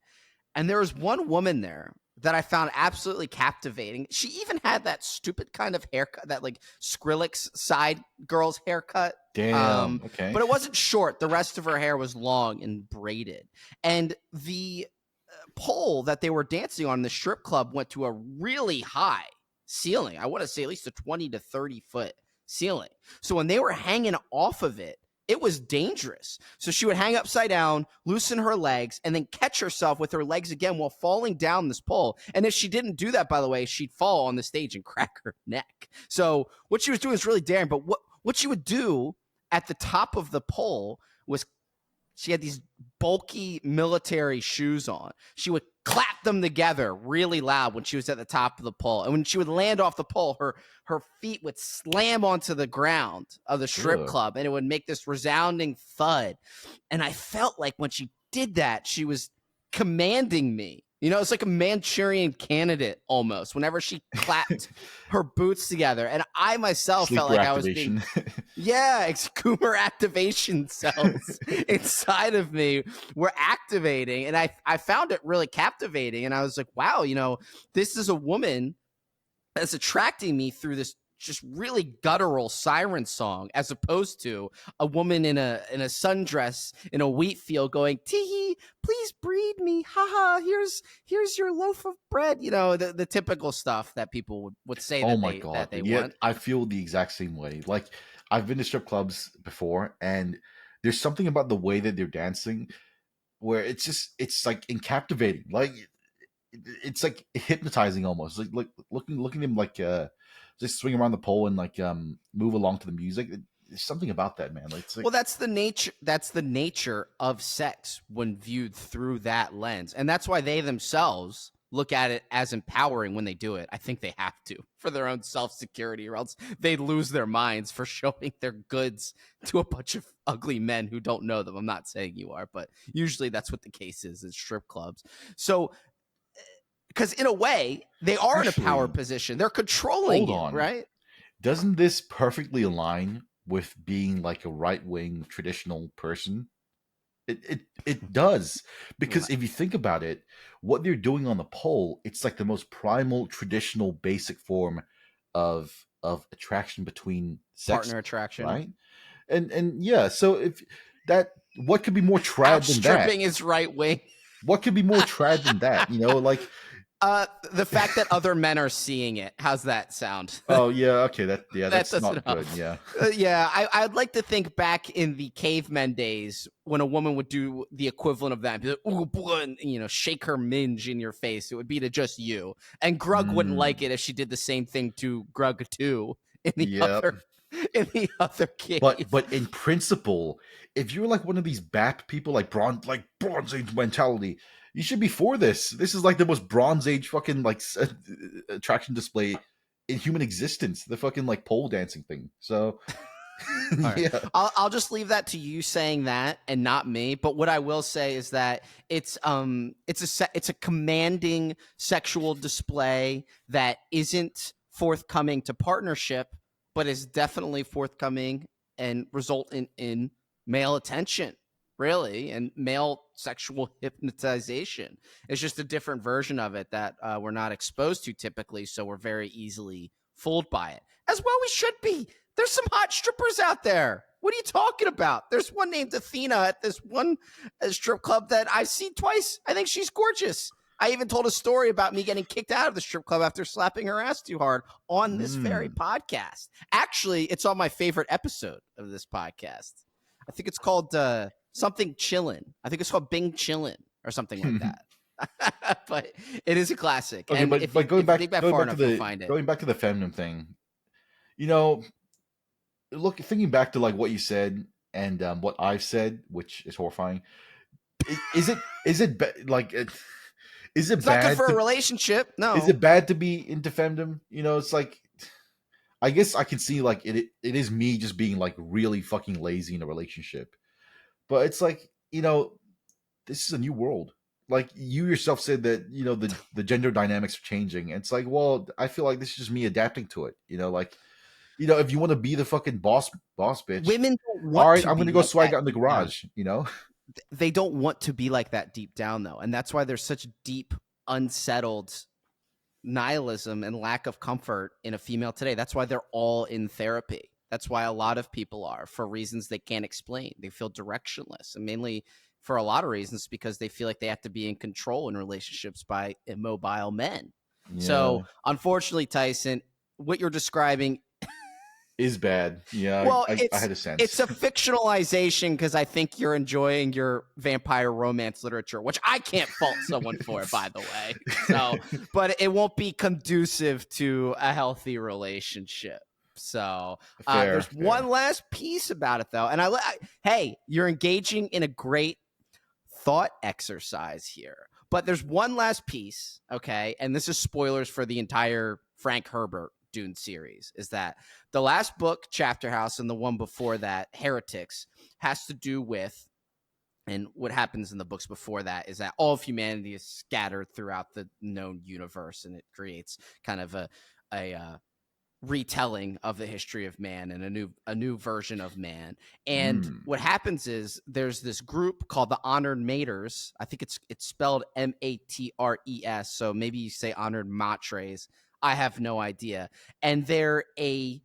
And there was one woman there that I found absolutely captivating. She even had that stupid kind of haircut, that like Skrillex side girl's haircut. Damn. Okay. But it wasn't short. The rest of her hair was long and braided. And the pole that they were dancing on in the strip club went to a really high ceiling. I want to say at least a 20 to 30 foot ceiling. So when they were hanging off of it, it was dangerous. So she would hang upside down, loosen her legs, and then catch herself with her legs again while falling down this pole. And if she didn't do that, by the way, she'd fall on the stage and crack her neck. So what she was doing is really daring. But what she would do at the top of the pole was, she had these bulky military shoes on. She would clap them together really loud when she was at the top of the pole. And when she would land off the pole, her feet would slam onto the ground of the strip club, and it would make this resounding thud. And I felt like when she did that, she was commanding me. It's like a Manchurian Candidate almost, whenever she clapped her boots together. And I myself felt like activation. I was being, it's Coomer activation cells inside of me were activating. And I found it really captivating. And I was like, wow, this is a woman that's attracting me through this just really guttural siren song, as opposed to a woman in a sundress in a wheat field going, tee, please breed me, haha, here's your loaf of bread, the typical stuff that people would say that they want. I feel the exact same way. Like, I've been to strip clubs before, and there's something about the way that they're dancing where it's like captivating, like it's like hypnotizing almost, like looking at him like just swing around the pole and like move along to the music. There's something about that, man. Like, well, that's the nature of sex when viewed through that lens. And that's why they themselves look at it as empowering when they do it. I think they have to, for their own self-security, or else they'd lose their minds for showing their goods to a bunch of ugly men who don't know them. I'm not saying you are, but usually that's what the case is in strip clubs. So, because in a way, they are in a power position. They're controlling you, right? Doesn't this perfectly align with being like a right-wing traditional person? It does. Because if you think about it, what they're doing on the pole, it's like the most primal, traditional, basic form of attraction between sex. Partner attraction. Right? And yeah, so if that, what could be more trad than that? Stripping is right-wing. What could be more trad than that? Like... the fact that other men are seeing it. How's that sound? Oh yeah, okay. That's not good. Yeah, I'd like to think back in the cavemen days when a woman would do the equivalent of that, be like, "Ooh, boy," and, shake her minge in your face. It would be to just you, and Grug wouldn't like it if she did the same thing to Grug too in the other cave. But in principle, if you're like one of these BAP people, like Bronze Age mentality, you should be for this. This is like the most Bronze Age fucking like attraction display in human existence. The fucking like pole dancing thing. So, yeah, I'll just leave that to you saying that and not me. But what I will say is that it's a commanding sexual display that isn't forthcoming to partnership, but is definitely forthcoming and result in male attention. Really, and male sexual hypnotization. It's just a different version of it that we're not exposed to typically, so we're very easily fooled by it. As well we should be. There's some hot strippers out there. What are you talking about? There's one named Athena at this one strip club that I've seen twice. I think she's gorgeous. I even told a story about me getting kicked out of the strip club after slapping her ass too hard on this very podcast. Actually, it's on my favorite episode of this podcast. I think it's called something Chillin'. I think it's called Bing Chillin' or something like that. But it is a classic. Okay, and but going back to the fandom thing, you know, thinking back to like what you said and what I've said, which is horrifying. Is it it's bad not good for a relationship? No. Is it bad to be into fandom? You know, it's like, I guess I can see like it is me just being like really fucking lazy in a relationship. But it's like, you know, this is a new world. Like you yourself said that, you know, the gender dynamics are changing. And it's like, well, I feel like this is just me adapting to it. You know, like, you know, if you want to be the fucking boss bitch, women don't want all right, to I'm going to go swag out in the garage, you know? They don't want to be like that deep down, though. And that's why there's such deep, unsettled nihilism and lack of comfort in a female today. That's why they're all in therapy. That's why a lot of people are, for reasons they can't explain. They feel directionless, and mainly for a lot of reasons because they feel like they have to be in control in relationships by immobile men. Yeah. So, unfortunately, Tyson, what you're describing is bad. Yeah, well, I had a sense. It's a fictionalization because I think you're enjoying your vampire romance literature, which I can't fault someone for, by the way. So, but it won't be conducive to a healthy relationship. So there's one last piece about it, though. And hey, you're engaging in a great thought exercise here. But there's one last piece, okay? And this is spoilers for the entire Frank Herbert Dune series, is that the last book, Chapter House, and the one before that, Heretics, has to do with, and what happens in the books before that is that all of humanity is scattered throughout the known universe, and it creates kind of a retelling of the history of man and a new version of man. And what happens is there's this group called the Honored Maters. I think it's spelled Matres, so maybe you say Honored Matres. I have no idea. And they're a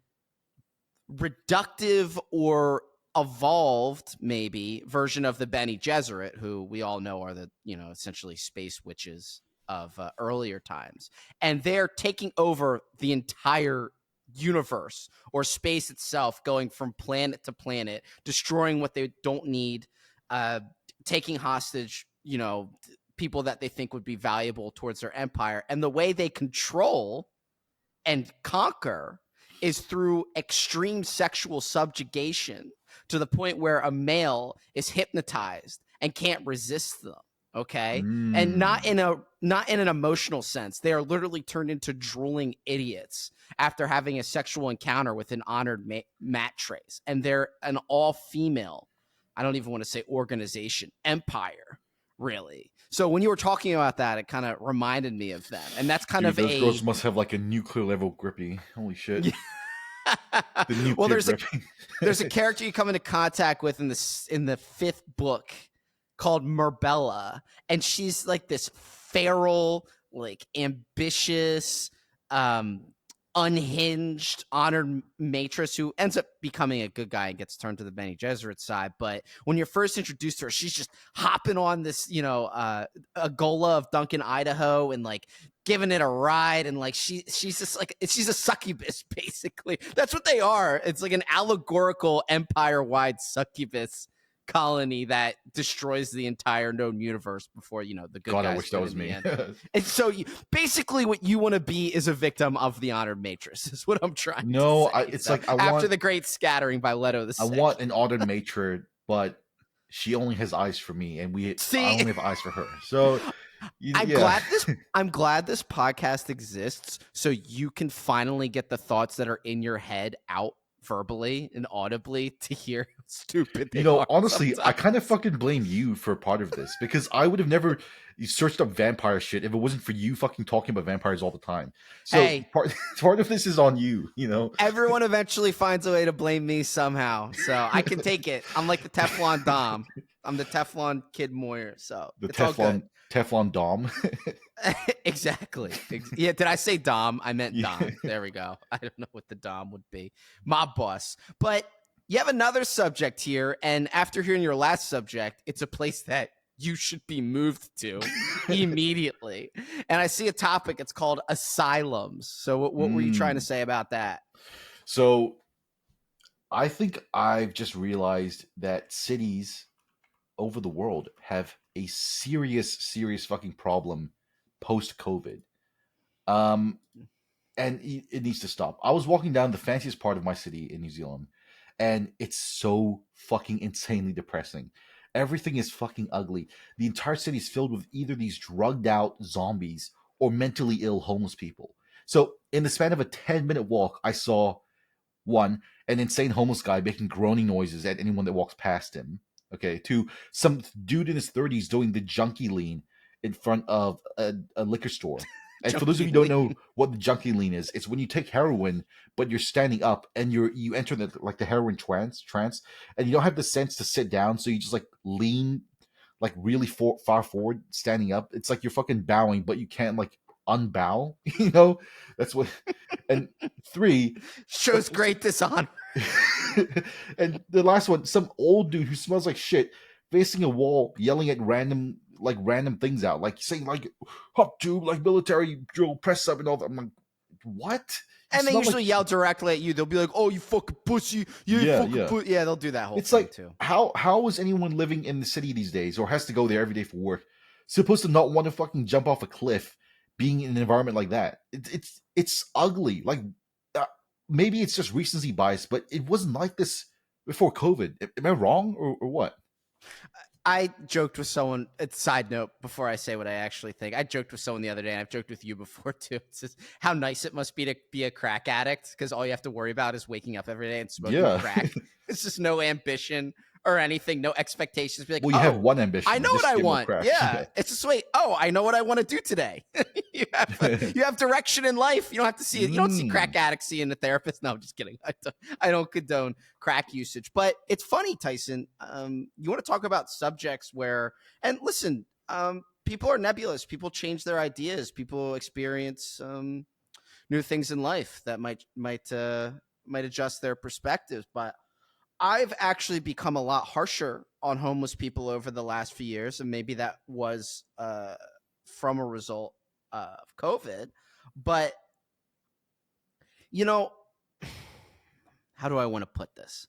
reductive or evolved, maybe, version of the Bene Gesserit, who we all know are the, you know, essentially space witches of earlier times. And they're taking over the entire universe or space itself, going from planet to planet, destroying what they don't need, taking hostage, you know, people that they think would be valuable towards their empire. And the way they control and conquer is through extreme sexual subjugation to the point where a male is hypnotized and can't resist them. Okay. And not in an emotional sense. They are literally turned into drooling idiots after having a sexual encounter with an honored matres. And they're an all-female, I don't even want to say organization, empire, really. So when you were talking about that, it kind of reminded me of them. And that's kind of those girls must have like a nuclear level grippy. Holy shit. Yeah. Well, there's a character you come into contact with in the fifth book called Merbella, and she's like this feral, like ambitious, unhinged, honored matress who ends up becoming a good guy and gets turned to the Bene Gesserit side. But when you're first introduced to her, she's just hopping on this, you know, a Gola of Duncan, Idaho, and like giving it a ride, and like she's just like, she's a succubus, basically. That's what they are. It's like an allegorical empire-wide succubus colony that destroys the entire known universe before, you know, the good guys. I wish that was me. And so basically what you want to be is a victim of the honored matrix, is what I'm trying to say. It's so, like after the great scattering by Leto the Second. I want an honored matron, but she only has eyes for me, and I only have eyes for her. So I'm glad this podcast exists so you can finally get the thoughts that are in your head out verbally and audibly to hear how stupid they are. Honestly, sometimes. I kind of fucking blame you for part of this, because I would have never searched up vampire shit if it wasn't for you fucking talking about vampires all the time. So hey, part of this is on you, you know. Everyone eventually finds a way to blame me somehow, so I can take it. I'm like the Teflon Dom. I'm the Teflon Kid Moyer, so the it's all good. Teflon Dom. Exactly. Yeah, did I say Dom? I meant Dom. Yeah. There we go. I don't know what the Dom would be. Mob boss. But You have another subject here, and after hearing your last subject, it's a place that you should be moved to immediately. And I see a topic, it's called asylums. So what were you trying to say about that? So I think I've just realized that cities over the world have a serious fucking problem post COVID. Um, and it needs to stop. I was walking down the fanciest part of my city in New Zealand, and it's so fucking insanely depressing. Everything is fucking ugly. The entire city is filled with either these drugged out zombies or mentally ill homeless people. So, in the span of a 10-minute walk, I saw one, an insane homeless guy making groaning noises at anyone that walks past him. Okay, two, some dude in his 30s doing the junkie lean in front of a liquor store. And for those of you who don't know what the junkie lean is, it's when you take heroin, but you're standing up and you enter the heroin trance, and you don't have the sense to sit down, so you just like lean like really far forward, standing up. It's like you're fucking bowing, but you can't like unbow. You know, that's what. And three shows great dishonor. And the last one, some old dude who smells like shit, facing a wall, yelling at random things out, like saying like "hop tube," like military drill, press up, and all that. I'm like, what? And they usually yell directly at you. They'll be like, "Oh, you fucking pussy! Yeah, they'll do that whole thing too. How is anyone living in the city these days, or has to go there every day for work, supposed to not want to fucking jump off a cliff, being in an environment like that? It's ugly. Like maybe it's just recency bias, but it wasn't like this before COVID. Am I wrong or what? I joked with someone, side note, before I say what I actually think. I joked with someone the other day, and I've joked with you before too. It's just how nice it must be to be a crack addict, because all you have to worry about is waking up every day and smoking crack. It's just no ambition or anything, no expectations. Be like, well, you have one ambition. I know what I want. Yeah. It's just wait. Oh, I know what I want to do today. you have direction in life. You don't have to see it. You don't see crack addicts seeing a therapist. No, I'm just kidding. I don't condone crack usage. But it's funny, Tyson. You want to talk about subjects where, and listen, people are nebulous. People change their ideas. People experience new things in life that might adjust their perspectives. But I've actually become a lot harsher on homeless people over the last few years, and maybe that was from a result of COVID. But, you know, how do I want to put this?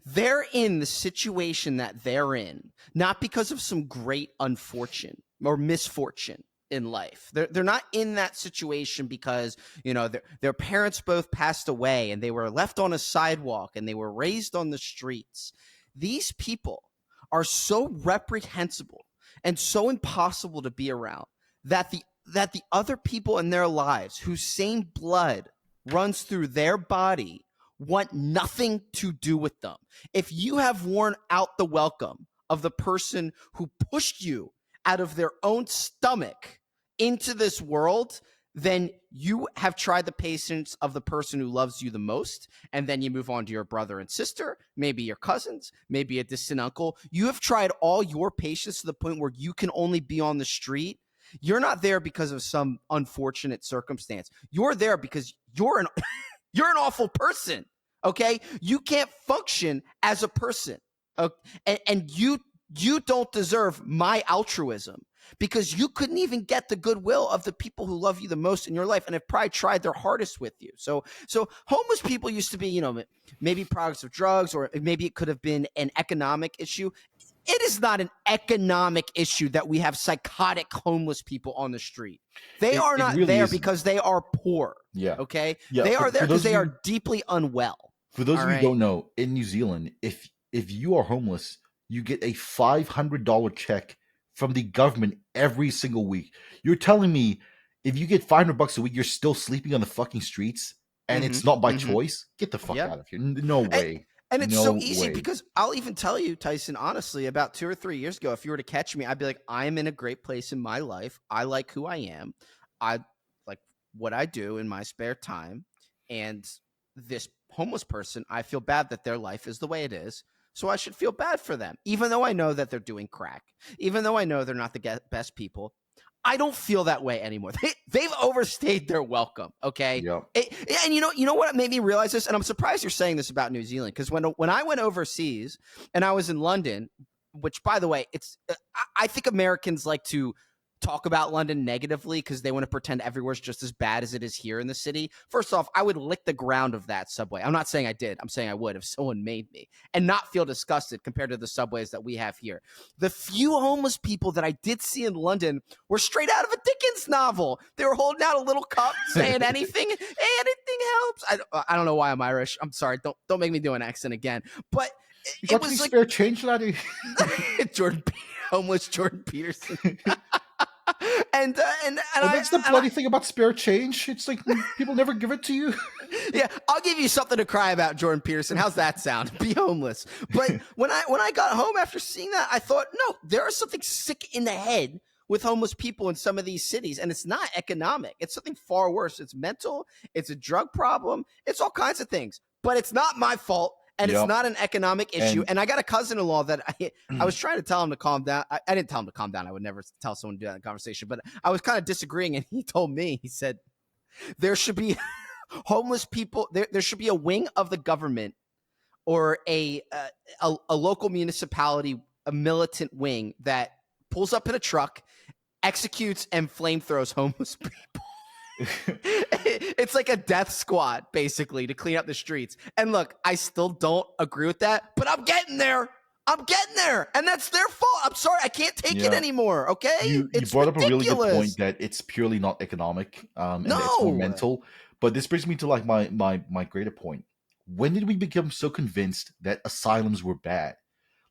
They're in the situation that they're in, not because of some great unfortune or misfortune in life. They're not in that situation because, you know, their parents both passed away and they were left on a sidewalk and they were raised on the streets. These people are so reprehensible and so impossible to be around that the other people in their lives whose same blood runs through their body want nothing to do with them. If you have worn out the welcome of the person who pushed you out of their own stomach into this world, then you have tried the patience of the person who loves you the most, and then you move on to your brother and sister, maybe your cousins, maybe a distant uncle. You have tried all your patience to the point where you can only be on the street. You're not there because of some unfortunate circumstance. You're there because you're an awful person, okay? You can't function as a person, okay? And you don't deserve my altruism, because you couldn't even get the goodwill of the people who love you the most in your life and have probably tried their hardest with you. So homeless people used to be, you know, maybe products of drugs, or maybe it could have been an economic issue. It is not an economic issue that we have psychotic homeless people on the street. They are not really there because they are poor. Yeah. Okay. Yeah. They are there because they are deeply unwell. For those of you who don't know, in New Zealand, if you are homeless, you get a $500 check from the government every single week. You're telling me if you get $500 a week, you're still sleeping on the fucking streets, and it's not by choice? Get the fuck out of here. No way. And it's so easy because I'll even tell you, Tyson, honestly, about 2 or 3 years ago, if you were to catch me, I'd be like, I'm in a great place in my life. I like who I am. I like what I do in my spare time. And this homeless person, I feel bad that their life is the way it is. So I should feel bad for them, even though I know that they're doing crack, even though I know they're not the best people. I don't feel that way anymore. They've overstayed their welcome. Okay. Yep. And you know what made me realize this? And I'm surprised you're saying this about New Zealand. Because when I went overseas and I was in London, which by the way, I think Americans like to talk about London negatively because they want to pretend everywhere's just as bad as it is here in the city. First off, I would lick the ground of that subway. I'm not saying I did. I'm saying I would if someone made me, and not feel disgusted compared to the subways that we have here. The few homeless people that I did see in London were straight out of a Dickens novel. They were holding out a little cup saying anything, hey, anything helps. I don't know why I'm Irish. I'm sorry. Don't make me do an accent again. But it was like spare change, laddie. Homeless Jordan Peterson. And that's the bloody thing about spare change. It's like people never give it to you. Yeah, I'll give you something to cry about, Jordan Peterson. How's that sound? Be homeless. But when I got home after seeing that, I thought, no, there is something sick in the head with homeless people in some of these cities, and it's not economic. It's something far worse. It's mental. It's a drug problem. It's all kinds of things. But it's not my fault. And it's not an economic issue. And I got a cousin-in-law that I was trying to tell him to calm down. I didn't tell him to calm down. I would never tell someone to do that in a conversation. But I was kind of disagreeing. And he told me, he said, there should be homeless people. There should be a wing of the government or a local municipality, a militant wing that pulls up in a truck, executes, and flamethrowers homeless people. It's like a death squad, basically, to clean up the streets. And look, I still don't agree with that, but I'm getting there. And that's their fault. I'm sorry, I can't take it anymore. Okay, you brought up a really good point that it's purely not economic, and it's more mental. But this brings me to like my greater point. When did we become so convinced that asylums were bad?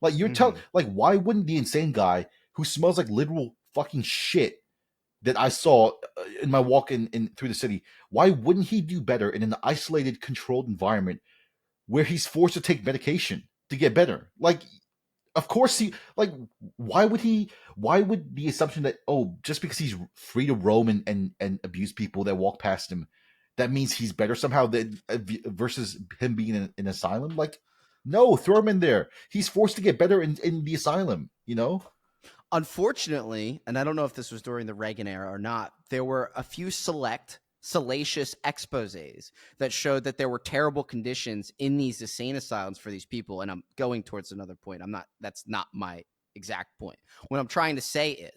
Like you're like, why wouldn't the insane guy who smells like literal fucking shit that I saw in my walk in through the city, why wouldn't he do better in an isolated, controlled environment where he's forced to take medication to get better? Like, of course he, like, why would the assumption that, oh, just because he's free to roam and abuse people that walk past him, that means he's better somehow versus him being in an asylum? Like, no, throw him in there. He's forced to get better in the asylum, you know? Unfortunately, and I don't know if this was during the Reagan era or not, there were a few salacious exposés that showed that there were terrible conditions in these insane asylums for these people. And I'm going towards another point. That's not my exact point. What I'm trying to say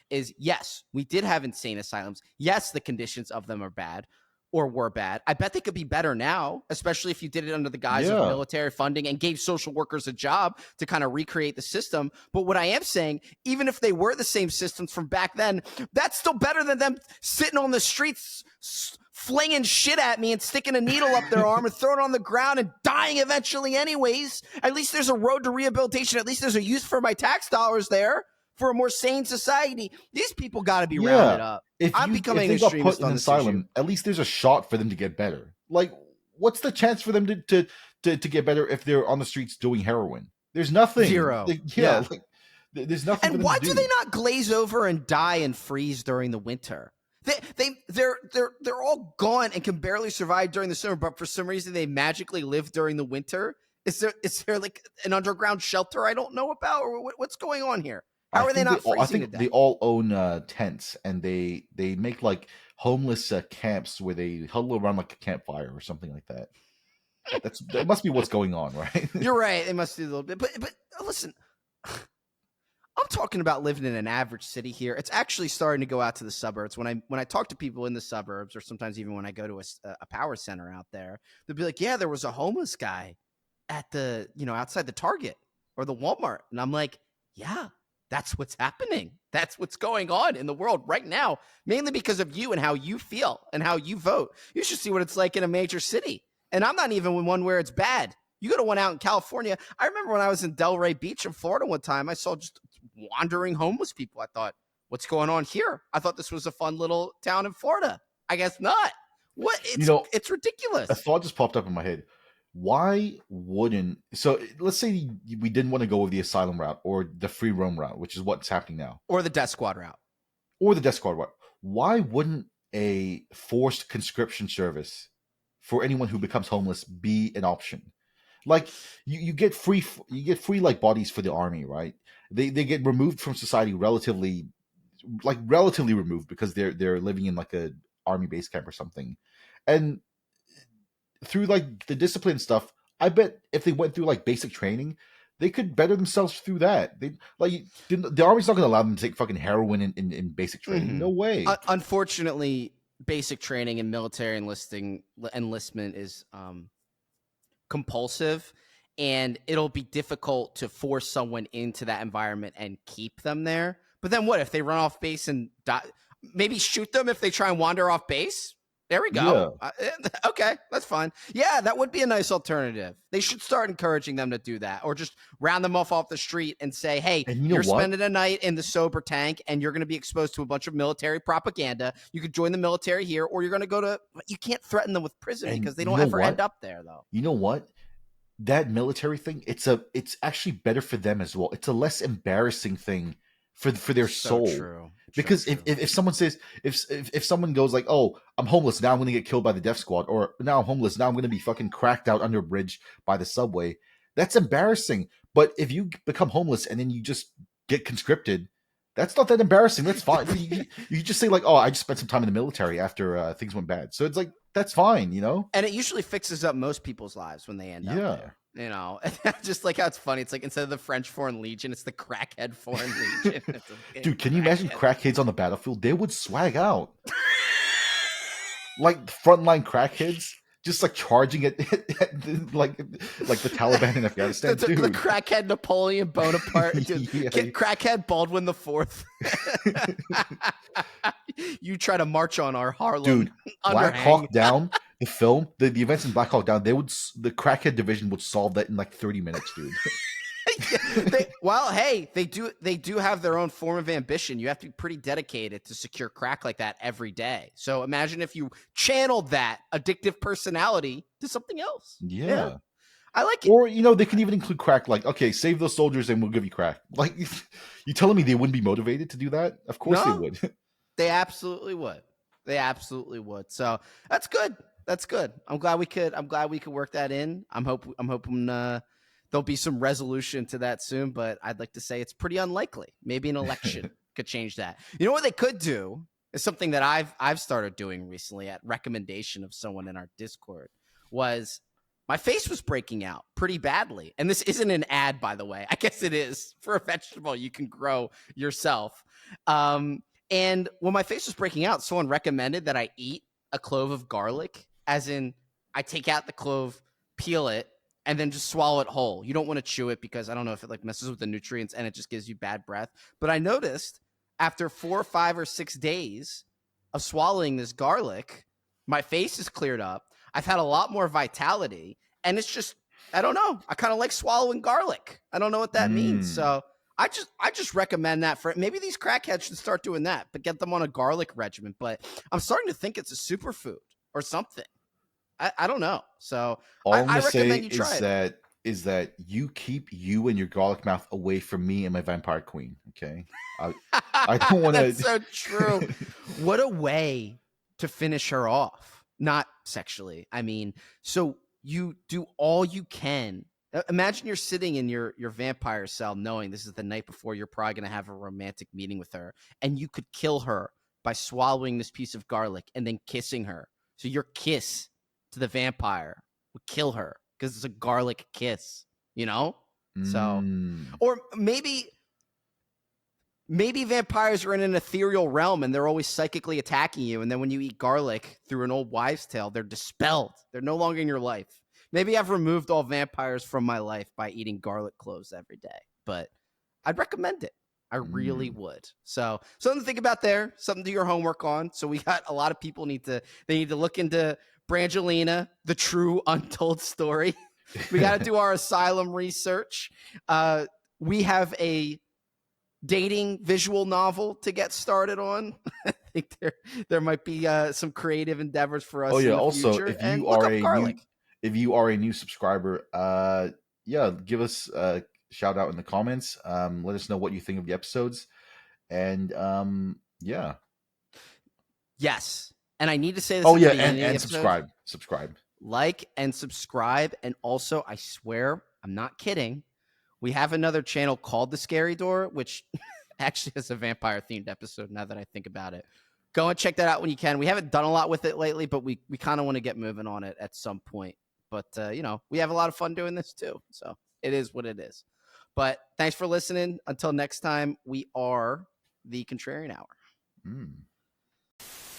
is yes, we did have insane asylums. Yes, the conditions of them are bad. Or were bad. I bet they could be better now, especially if you did it under the guise of military funding and gave social workers a job to kind of recreate the system. But what I am saying, even if they were the same systems from back then, that's still better than them sitting on the streets flinging shit at me and sticking a needle up their arm and throwing it on the ground and dying eventually anyways. At least there's a road to rehabilitation. At least there's a use for my tax dollars there. For a more sane society, these people got to be rounded up. I'm becoming if they got put in an asylum, at least there's a shot for them to get better. Like, what's the chance for them to get better if they're on the streets doing heroin? There's nothing. Zero. Like, there's nothing. And why do they not glaze over and die and freeze during the winter? They're all gone and can barely survive during the summer, but for some reason they magically live during the winter. Is there like an underground shelter I don't know about, or what's going on here? How are they not freezing? I think they all own tents, and they make like homeless camps where they huddle around like a campfire or something like that. That must be what's going on, right? You're right. They must do a little bit, but listen, I'm talking about living in an average city here. It's actually starting to go out to the suburbs. When I talk to people in the suburbs, or sometimes even when I go to a power center out there, they'll be like, "Yeah, there was a homeless guy at the outside the Target or the Walmart," and I'm like, "Yeah." That's what's happening. That's what's going on in the world right now, mainly because of you and how you feel and how you vote. You should see what it's like in a major city. And I'm not even in one where it's bad. You go to one out in California. I remember when I was in Delray Beach in Florida one time, I saw just wandering homeless people. I thought, what's going on here? I thought this was a fun little town in Florida. I guess not. What? It's ridiculous. A thought just popped up in my head. Why wouldn't, so let's say we didn't want to go with the asylum route or the free roam route, which is what's happening now, or the death squad route, why wouldn't a forced conscription service for anyone who becomes homeless be an option? Like you get free like bodies for the army, right? They get removed from society relatively like relatively removed because they're living in like a army base camp or something, and through like the discipline stuff, I bet if they went through like basic training, they could better themselves through that. They like the army's not going to allow them to take fucking heroin in basic training. No way. Unfortunately, basic training and military enlistment is compulsive, and it'll be difficult to force someone into that environment and keep them there. But then what if they run off base and die? Maybe shoot them if they try and wander off base. There we go. Yeah. Okay, that's fine. Yeah, that would be a nice alternative. They should start encouraging them to do that, or just round them off the street and say, hey, And you know you're what? spending a night in the sober tank and you're going to be exposed to a bunch of military propaganda. You could join the military here, or you're going to go to – you can't threaten them with prison And because they you don't know ever what? end up there, though. You know what? That military thing, it's actually better for them as well. It's a less embarrassing thing for their So soul. true. Because So true. if someone says if someone goes like, oh, I'm homeless now, I'm gonna get killed by the death squad, or now I'm homeless now, I'm gonna be fucking cracked out under a bridge by the subway, that's embarrassing. But if you become homeless and then you just get conscripted, that's not that embarrassing. That's fine. You just say like, oh, I just spent some time in the military after things went bad, so it's like that's fine, you know. And it usually fixes up most people's lives when they end up there. You know, just like how it's funny. It's like instead of the French Foreign Legion, it's the crackhead Foreign Legion. Dude, can you imagine crackheads on the battlefield? They would swag out. Like frontline crackheads, just like charging at like the Taliban in Afghanistan. The crackhead Napoleon Bonaparte, dude. Yeah. Crackhead Baldwin the Fourth. You try to march on our Harlem. Dude, Black Hawk Down, the film, the events in Black Hawk Down, the crackhead division would solve that in like 30 minutes, dude. Well, hey, they do have their own form of ambition. You have to be pretty dedicated to secure crack like that every day. So imagine if you channeled that addictive personality to something else. Yeah. I like it. Or, you know, they can even include crack, like, okay, save those soldiers and we'll give you crack. Like, you telling me they wouldn't be motivated to do that? Of course they would. They absolutely would. They absolutely would. So that's good. That's good. I'm glad we could work that in. I'm hoping there'll be some resolution to that soon, but I'd like to say it's pretty unlikely. Maybe an election could change that. You know what they could do is something that I've started doing recently at recommendation of someone in our Discord. Was my face was breaking out pretty badly. And this isn't an ad, by the way. I guess it is for a vegetable you can grow yourself. And when my face was breaking out, someone recommended that I eat a clove of garlic, as in I take out the clove, peel it, and then just swallow it whole. You don't want to chew it because I don't know if it like messes with the nutrients and it just gives you bad breath. But I noticed after 4 or 5 or 6 days of swallowing this garlic, my face is cleared up. I've had a lot more vitality, and it's just, I don't know. I kind of like swallowing garlic. I don't know what that means. So I just recommend that for maybe these crackheads should start doing that, but get them on a garlic regimen. But I'm starting to think it's a superfood or something. I don't know. So I recommend you try it. Is that you keep you and your garlic mouth away from me and my vampire queen, okay? I don't want to. That's so true. What a way to finish her off. Not sexually. I mean, so you do all you can. Imagine you're sitting in your vampire cell knowing this is the night before you're probably going to have a romantic meeting with her, and you could kill her by swallowing this piece of garlic and then kissing her. So your kiss to the vampire would kill her because it's a garlic kiss, you know? So, or maybe vampires are in an ethereal realm and they're always psychically attacking you. And then when you eat garlic through an old wives' tale, they're dispelled. They're no longer in your life. Maybe I've removed all vampires from my life by eating garlic cloves every day, but I'd recommend it. I really would. So something to think about there, something to do your homework on. So we got a lot of people need to look into Brangelina, the true untold story. We got to do our asylum research. We have a dating visual novel to get started on. I think there might be some creative endeavors for us. Oh yeah. In the also, future. if you are a new subscriber, give us a shout out in the comments. Let us know what you think of the episodes, and yeah. Yes. And I need to say this. Oh yeah, and subscribe. Like and subscribe. And also, I swear, I'm not kidding. We have another channel called The Scary Door, which actually has a vampire themed episode now that I think about it. Go and check that out when you can. We haven't done a lot with it lately, but we kind of want to get moving on it at some point. But, we have a lot of fun doing this too. So it is what it is. But thanks for listening. Until next time, we are the Contrarian Hour.